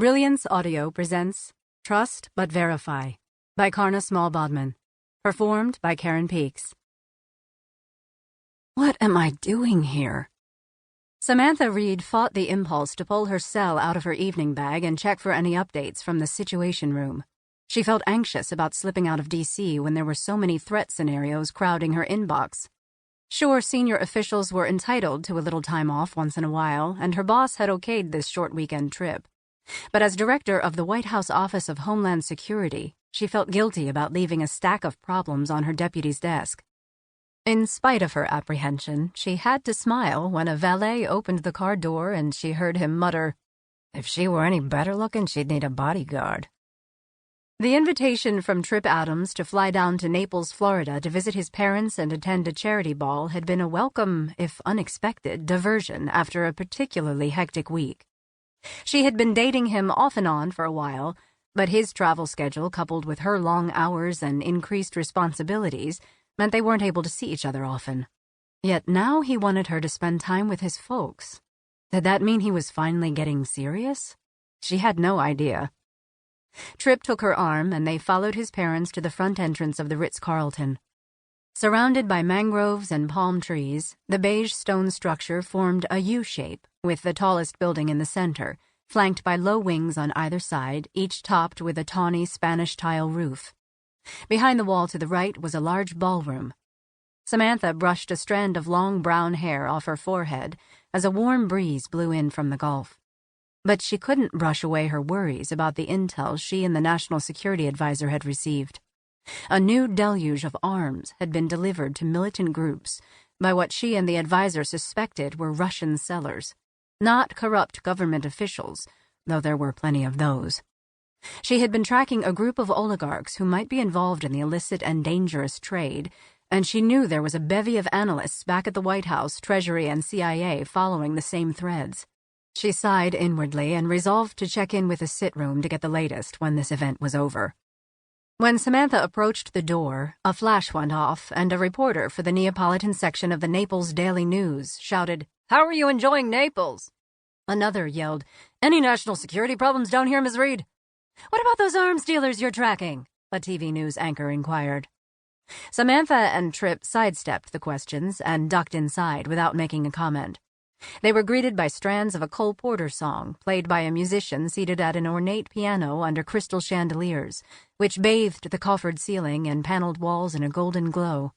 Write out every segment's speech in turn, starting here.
Brilliance Audio presents Trust But Verify by Karna Bodman. Performed by Karen Peaks. What am I doing here? Samantha Reid fought the impulse to pull her cell out of her evening bag and check for any updates from the Situation Room. She felt anxious about slipping out of D.C. when there were so many threat scenarios crowding her inbox. Sure, senior officials were entitled to a little time off once in a while, and her boss had okayed this short weekend trip. But as director of the White House Office of Homeland Security, she felt guilty about leaving a stack of problems on her deputy's desk. In spite of her apprehension, she had to smile when a valet opened the car door and she heard him mutter, "If she were any better looking, she'd need a bodyguard." The invitation from Trip Adams to fly down to Naples, Florida to visit his parents and attend a charity ball had been a welcome, if unexpected, diversion after a particularly hectic week. She had been dating him off and on for a while, but his travel schedule, coupled with her long hours and increased responsibilities, meant they weren't able to see each other often. Yet now he wanted her to spend time with his folks. Did that mean he was finally getting serious? She had no idea. Tripp took her arm, and they followed his parents to the front entrance of the Ritz-Carlton. Surrounded by mangroves and palm trees, the beige stone structure formed a U-shape, with the tallest building in the center, flanked by low wings on either side, each topped with a tawny Spanish tile roof. Behind the wall to the right was a large ballroom. Samantha brushed a strand of long brown hair off her forehead as a warm breeze blew in from the Gulf. But she couldn't brush away her worries about the intel she and the National Security Advisor had received. A new deluge of arms had been delivered to militant groups by what she and the advisor suspected were Russian sellers, not corrupt government officials, though there were plenty of those. She had been tracking a group of oligarchs who might be involved in the illicit and dangerous trade, and she knew there was a bevy of analysts back at the White House, Treasury, and CIA following the same threads. She sighed inwardly and resolved to check in with the sit-room to get the latest when this event was over. When Samantha approached the door, a flash went off, and a reporter for the Neapolitan section of the Naples Daily News shouted, "How are you enjoying Naples?" Another yelled, "Any national security problems down here, Ms. Reid?" "What about those arms dealers you're tracking?" a TV news anchor inquired. Samantha and Tripp sidestepped the questions and ducked inside without making a comment. They were greeted by strands of a Cole Porter song, played by a musician seated at an ornate piano under crystal chandeliers, which bathed the coffered ceiling and paneled walls in a golden glow.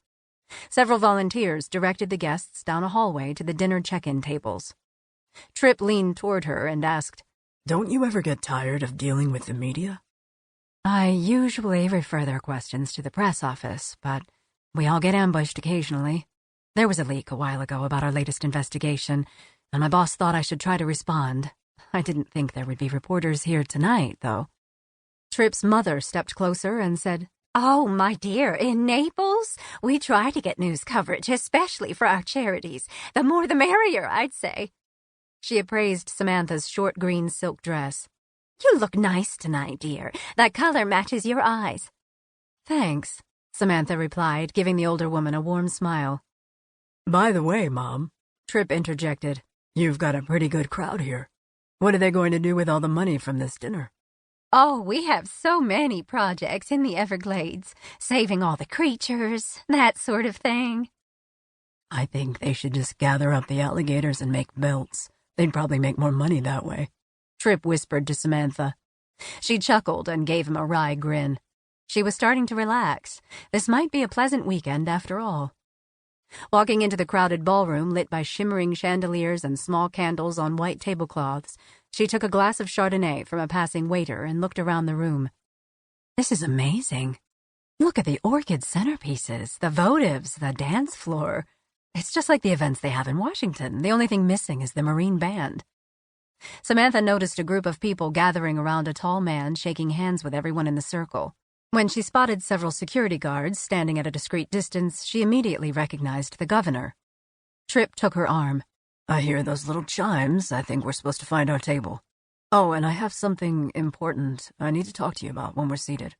Several volunteers directed the guests down a hallway to the dinner check-in tables. Tripp leaned toward her and asked, "Don't you ever get tired of dealing with the media?" "I usually refer their questions to the press office, but we all get ambushed occasionally. There was a leak a while ago about our latest investigation, and my boss thought I should try to respond. I didn't think there would be reporters here tonight, though." Tripp's mother stepped closer and said, "Oh, my dear, in Naples, we try to get news coverage, especially for our charities. The more the merrier, I'd say." She appraised Samantha's short green silk dress. "You look nice tonight, dear. That color matches your eyes." "Thanks," Samantha replied, giving the older woman a warm smile. "By the way, Mom," Tripp interjected, "you've got a pretty good crowd here. What are they going to do with all the money from this dinner?" "Oh, we have so many projects in the Everglades, saving all the creatures, that sort of thing." "I think they should just gather up the alligators and make belts. They'd probably make more money that way," Tripp whispered to Samantha. She chuckled and gave him a wry grin. She was starting to relax. This might be a pleasant weekend after all. Walking into the crowded ballroom lit by shimmering chandeliers and small candles on white tablecloths, she took a glass of Chardonnay from a passing waiter and looked around the room. "This is amazing. Look at the orchid centerpieces, the votives, the dance floor. It's just like the events they have in Washington. The only thing missing is the Marine Band." Samantha noticed a group of people gathering around a tall man shaking hands with everyone in the circle. When she spotted several security guards standing at a discreet distance, she immediately recognized the governor. Tripp took her arm. "I hear those little chimes. I think we're supposed to find our table. Oh, and I have something important I need to talk to you about when we're seated."